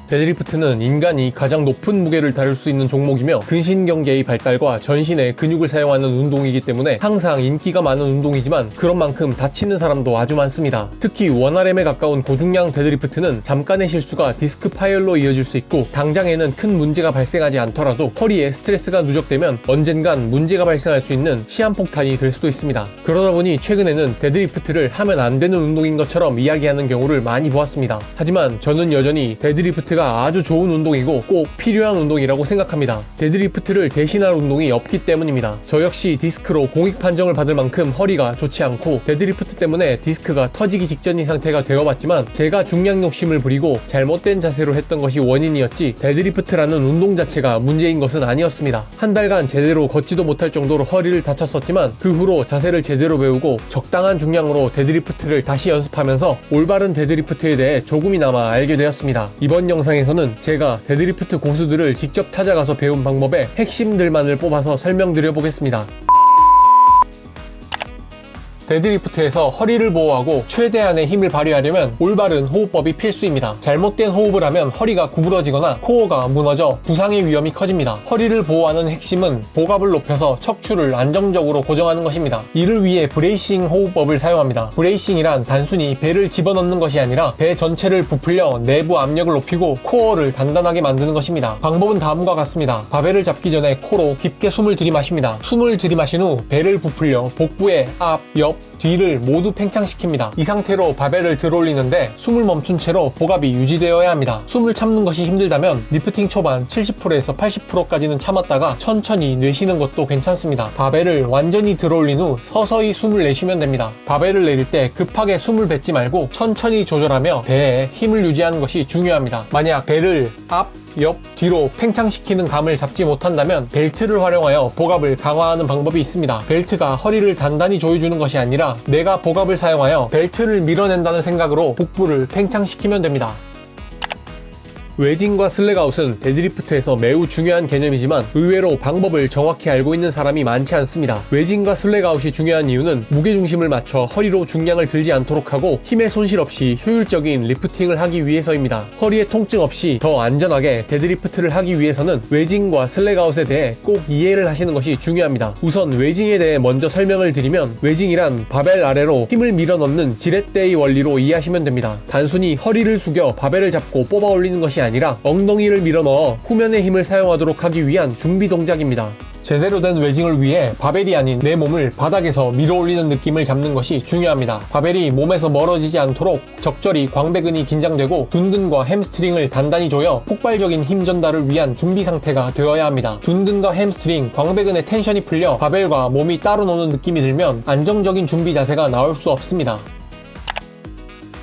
데드리프트는 인간이 가장 높은 무게를 다룰 수 있는 종목이며 근신경계의 발달과 전신의 근육을 사용하는 운동이기 때문에 항상 인기가 많은 운동이지만 그런 만큼 다치는 사람도 아주 많습니다. 특히 원RM에 가까운 고중량 데드리프트는 잠깐의 실수가 디스크 파열로 이어질 수 있고 당장에는 큰 문제가 발생하지 않더라도 허리에 스트레스가 누적되면 언젠간 문제가 발생할 수 있는 시한폭탄이 될 수도 있습니다. 그러다 보니 최근에는 데드리프트를 하면 안 되는 운동인 것처럼 이야기하는 경우를 많이 보았습니다. 하지만 저는 여전히 데드리프트가 아주 좋은 운동이고 꼭 필요한 운동이라고 생각합니다. 데드리프트를 대신할 운동이 없기 때문입니다. 저 역시 디스크로 공익 판정을 받을 만큼 허리가 좋지 않고 데드리프트 때문에 디스크가 터지기 직전인 상태가 되어봤지만 제가 중량 욕심을 부리고 잘못된 자세로 했던 것이 원인이었지 데드리프트라는 운동 자체가 문제인 것은 아니었습니다. 한 달간 제대로 걷지도 못할 정도로 허리를 다쳤었지만 그 후로 자세를 제대로 배우고 적당한 중량으로 데드리프트를 다시 연습하면서 올바른 데드리프트에 대해 조금이나마 알게 되었습니다. 이번 영상에서는 제가 데드리프트 고수들을 직접 찾아가서 배운 방법의 핵심들만을 뽑아서 설명드려 보겠습니다. 데드리프트에서 허리를 보호하고 최대한의 힘을 발휘하려면 올바른 호흡법이 필수입니다. 잘못된 호흡을 하면 허리가 구부러지거나 코어가 무너져 부상의 위험이 커집니다. 허리를 보호하는 핵심은 복압을 높여서 척추를 안정적으로 고정하는 것입니다. 이를 위해 브레이싱 호흡법을 사용합니다. 브레이싱이란 단순히 배를 집어넣는 것이 아니라 배 전체를 부풀려 내부 압력을 높이고 코어를 단단하게 만드는 것입니다. 방법은 다음과 같습니다. 바벨을 잡기 전에 코로 깊게 숨을 들이마십니다. 숨을 들이마신 후 배를 부풀려 복부의 앞, 옆, 뒤를 모두 팽창시킵니다. 이 상태로 바벨을 들어올리는데 숨을 멈춘 채로 복압이 유지되어야 합니다. 숨을 참는 것이 힘들다면 리프팅 초반 70%에서 80%까지는 참았다가 천천히 내쉬는 것도 괜찮습니다. 바벨을 완전히 들어올린 후 서서히 숨을 내쉬면 됩니다. 바벨을 내릴 때 급하게 숨을 뱉지 말고 천천히 조절하며 배에 힘을 유지하는 것이 중요합니다. 만약 배를 앞, 옆, 뒤로 팽창시키는 감을 잡지 못한다면 벨트를 활용하여 복압을 강화하는 방법이 있습니다. 벨트가 허리를 단단히 조여주는 것이 아니라 내가 복압을 사용하여 벨트를 밀어낸다는 생각으로 복부를 팽창시키면 됩니다. 웨징과 슬랙아웃은 데드리프트에서 매우 중요한 개념이지만 의외로 방법을 정확히 알고 있는 사람이 많지 않습니다. 웨징과 슬랙아웃이 중요한 이유는 무게중심을 맞춰 허리로 중량을 들지 않도록 하고 힘의 손실 없이 효율적인 리프팅을 하기 위해서입니다. 허리에 통증 없이 더 안전하게 데드리프트를 하기 위해서는 웨징과 슬랙아웃에 대해 꼭 이해를 하시는 것이 중요합니다. 우선 웨징에 대해 먼저 설명을 드리면 웨징이란 바벨 아래로 힘을 밀어넣는 지렛대의 원리로 이해하시면 됩니다. 단순히 허리를 숙여 바벨을 잡고 뽑아 올리는 것이 아니라 엉덩이를 밀어넣어 후면의 힘을 사용하도록 하기 위한 준비 동작입니다. 제대로 된 웨징을 위해 바벨이 아닌 내 몸을 바닥에서 밀어올리는 느낌을 잡는 것이 중요합니다. 바벨이 몸에서 멀어지지 않도록 적절히 광배근이 긴장되고 둔근과 햄스트링을 단단히 조여 폭발적인 힘 전달을 위한 준비 상태가 되어야 합니다. 둔근과 햄스트링, 광배근의 텐션이 풀려 바벨과 몸이 따로 노는 느낌이 들면 안정적인 준비 자세가 나올 수 없습니다.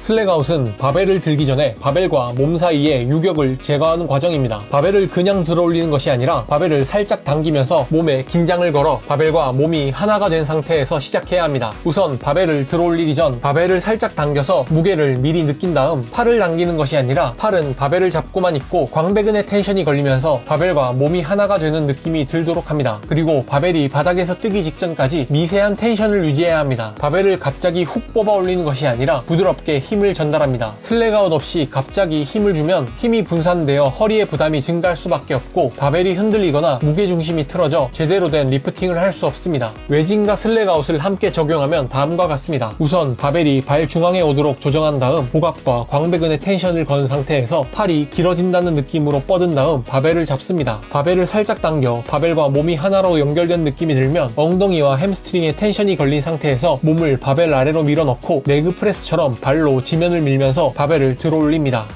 슬랙아웃은 바벨을 들기 전에 바벨과 몸 사이의 유격을 제거하는 과정입니다. 바벨을 그냥 들어올리는 것이 아니라 바벨을 살짝 당기면서 몸에 긴장을 걸어 바벨과 몸이 하나가 된 상태에서 시작해야 합니다. 우선 바벨을 들어올리기 전 바벨을 살짝 당겨서 무게를 미리 느낀 다음 팔을 당기는 것이 아니라 팔은 바벨을 잡고만 있고 광배근의 텐션이 걸리면서 바벨과 몸이 하나가 되는 느낌이 들도록 합니다. 그리고 바벨이 바닥에서 뜨기 직전까지 미세한 텐션을 유지해야 합니다. 바벨을 갑자기 훅 뽑아 올리는 것이 아니라 부드럽게 힘을 전달합니다. 슬랙아웃 없이 갑자기 힘을 주면 힘이 분산되어 허리의 부담이 증가할 수밖에 없고 바벨이 흔들리거나 무게중심이 틀어져 제대로 된 리프팅을 할 수 없습니다. 웨징과 슬랙아웃을 함께 적용하면 다음과 같습니다. 우선 바벨이 발 중앙에 오도록 조정한 다음 복압과 광배근의 텐션을 건 상태에서 팔이 길어진다는 느낌으로 뻗은 다음 바벨을 잡습니다. 바벨을 살짝 당겨 바벨과 몸이 하나로 연결된 느낌이 들면 엉덩이와 햄스트링에 텐션이 걸린 상태에서 몸을 바벨 아래로 밀어넣고 레그 프레스처럼 발로 지면을 밀면서 바벨을 들어 올립니다.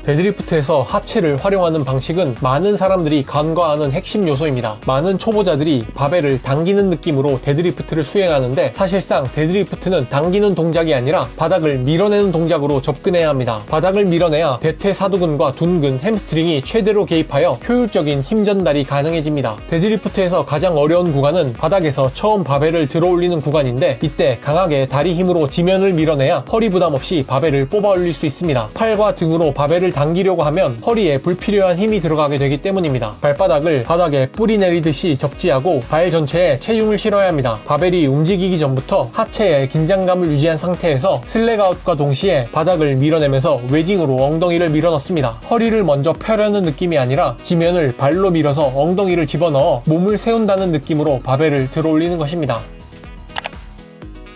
데드리프트에서 하체를 활용하는 방식은 많은 사람들이 간과하는 핵심 요소입니다. 많은 초보자들이 바벨을 당기는 느낌으로 데드리프트를 수행하는데 사실상 데드리프트는 당기는 동작이 아니라 바닥을 밀어내는 동작으로 접근해야 합니다. 바닥을 밀어내야 대퇴사두근과 둔근, 햄스트링이 최대로 개입하여 효율적인 힘 전달이 가능해집니다. 데드리프트에서 가장 어려운 구간은 바닥에서 처음 바벨을 들어 올리는 구간인데 이때 강하게 다리 힘으로 지면을 밀어내야 허리 부담 없이 바벨을 뽑아 올릴 수 있습니다. 팔과 등으로 바벨을 당기려고 하면 허리에 불필요한 힘이 들어가게 되기 때문입니다. 발바닥을 바닥에 뿌리 내리듯이 접지하고 발 전체에 체중을 실어야 합니다. 바벨이 움직이기 전부터 하체에 긴장감을 유지한 상태에서 슬랙아웃과 동시에 바닥을 밀어내면서 외징으로 엉덩이를 밀어넣습니다. 허리를 먼저 펴려는 느낌이 아니라 지면을 발로 밀어서 엉덩이를 집어넣어 몸을 세운다는 느낌으로 바벨을 들어올리는 것입니다.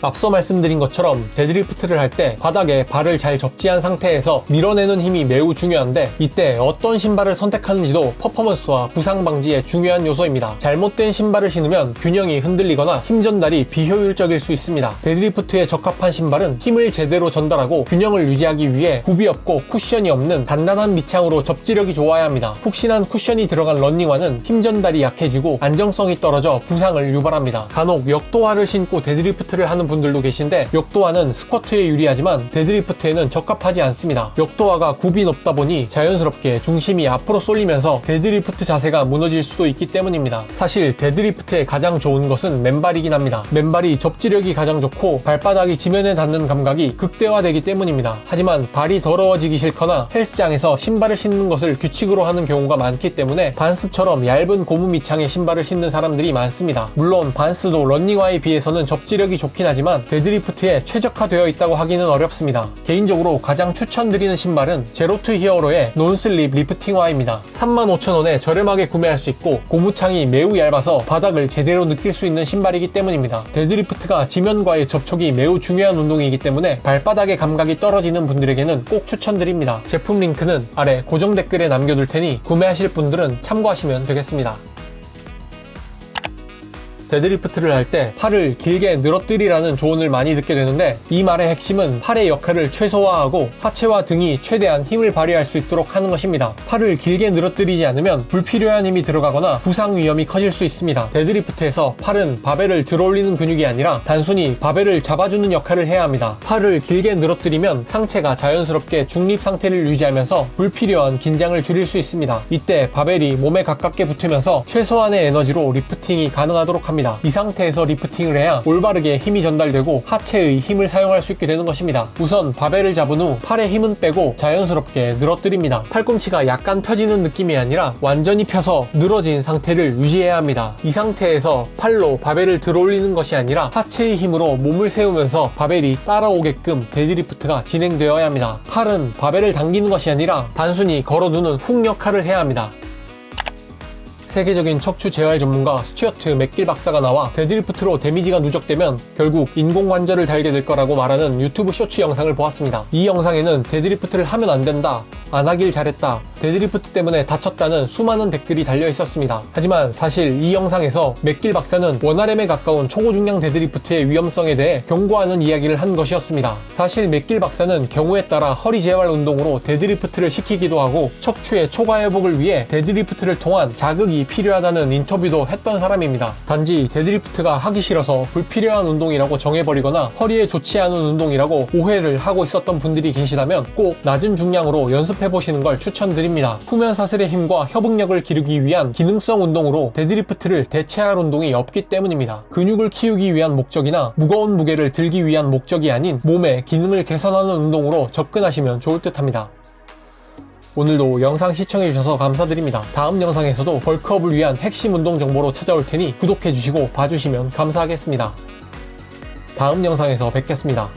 앞서 말씀드린 것처럼 데드리프트를 할 때 바닥에 발을 잘 접지한 상태에서 밀어내는 힘이 매우 중요한데, 이때 어떤 신발을 선택하는지도 퍼포먼스와 부상 방지에 중요한 요소입니다. 잘못된 신발을 신으면 균형이 흔들리거나 힘 전달이 비효율적일 수 있습니다. 데드리프트에 적합한 신발은 힘을 제대로 전달하고 균형을 유지하기 위해 굽이 없고 쿠션이 없는 단단한 밑창으로 접지력이 좋아야 합니다. 푹신한 쿠션이 들어간 러닝화는 힘 전달이 약해지고 안정성이 떨어져 부상을 유발합니다. 간혹 역도화를 신고 데드리프트를 하는 분들도 계신데, 역도화는 스쿼트에 유리하지만 데드리프트에는 적합하지 않습니다. 역도화가 굽이 높다 보니 자연스럽게 중심이 앞으로 쏠리면서 데드리프트 자세가 무너질 수도 있기 때문입니다. 사실 데드리프트의 가장 좋은 것은 맨발이긴 합니다. 맨발이 접지력이 가장 좋고 발바닥이 지면에 닿는 감각이 극대화되기 때문입니다. 하지만 발이 더러워지기 싫거나 헬스장에서 신발을 신는 것을 규칙으로 하는 경우가 많기 때문에 반스처럼 얇은 고무 밑창의 신발을 신는 사람들이 많습니다. 물론 반스도 러닝화에 비해서는 접지력이 좋긴 하지만 데드리프트에 최적화되어 있다고 하기는 어렵습니다. 개인적으로 가장 추천드리는 신발은 제로투 히어로의 논슬립 리프팅화입니다. 35,000원에 저렴하게 구매할 수 있고 고무창이 매우 얇아서 바닥을 제대로 느낄 수 있는 신발이기 때문입니다. 데드리프트가 지면과의 접촉이 매우 중요한 운동이기 때문에 발바닥의 감각이 떨어지는 분들에게는 꼭 추천드립니다. 제품 링크는 아래 고정 댓글에 남겨둘 테니 구매하실 분들은 참고하시면 되겠습니다. 데드리프트를 할 때 팔을 길게 늘어뜨리라는 조언을 많이 듣게 되는데, 이 말의 핵심은 팔의 역할을 최소화하고 하체와 등이 최대한 힘을 발휘할 수 있도록 하는 것입니다. 팔을 길게 늘어뜨리지 않으면 불필요한 힘이 들어가거나 부상 위험이 커질 수 있습니다. 데드리프트에서 팔은 바벨을 들어올리는 근육이 아니라 단순히 바벨을 잡아주는 역할을 해야 합니다. 팔을 길게 늘어뜨리면 상체가 자연스럽게 중립 상태를 유지하면서 불필요한 긴장을 줄일 수 있습니다. 이때 바벨이 몸에 가깝게 붙으면서 최소한의 에너지로 리프팅이 가능하도록 합니다. 이 상태에서 리프팅을 해야 올바르게 힘이 전달되고 하체의 힘을 사용할 수 있게 되는 것입니다. 우선 바벨을 잡은 후 팔의 힘은 빼고 자연스럽게 늘어뜨립니다. 팔꿈치가 약간 펴지는 느낌이 아니라 완전히 펴서 늘어진 상태를 유지해야 합니다. 이 상태에서 팔로 바벨을 들어올리는 것이 아니라 하체의 힘으로 몸을 세우면서 바벨이 따라오게끔 데드리프트가 진행되어야 합니다. 팔은 바벨을 당기는 것이 아니라 단순히 걸어두는 훅 역할을 해야 합니다. 세계적인 척추 재활 전문가 스튜어트 맥길 박사가 나와 데드리프트로 데미지가 누적되면 결국 인공관절을 달게 될 거라고 말하는 유튜브 쇼츠 영상을 보았습니다. 이 영상에는 데드리프트를 하면 안 된다, 안 하길 잘했다, 데드리프트 때문에 다쳤다는 수많은 댓글이 달려 있었습니다. 하지만 사실 이 영상에서 맥길 박사는 원RM에 가까운 초고중량 데드리프트의 위험성에 대해 경고하는 이야기를 한 것이었습니다. 사실 맥길 박사는 경우에 따라 허리 재활 운동으로 데드리프트를 시키기도 하고 척추의 초과 회복을 위해 데드리프트를 통한 자극이 필요하다는 인터뷰도 했던 사람입니다. 단지 데드리프트가 하기 싫어서 불필요한 운동이라고 정해버리거나 허리에 좋지 않은 운동이라고 오해를 하고 있었던 분들이 계시다면 꼭 낮은 중량으로 연습해보시는 걸 추천드립니다. 후면 사슬의 힘과 협응력을 기르기 위한 기능성 운동으로 데드리프트를 대체할 운동이 없기 때문입니다. 근육을 키우기 위한 목적이나 무거운 무게를 들기 위한 목적이 아닌 몸의 기능을 개선하는 운동으로 접근하시면 좋을 듯 합니다. 오늘도 영상 시청해주셔서 감사드립니다. 다음 영상에서도 벌크업을 위한 핵심 운동 정보로 찾아올 테니 구독해주시고 봐주시면 감사하겠습니다. 다음 영상에서 뵙겠습니다.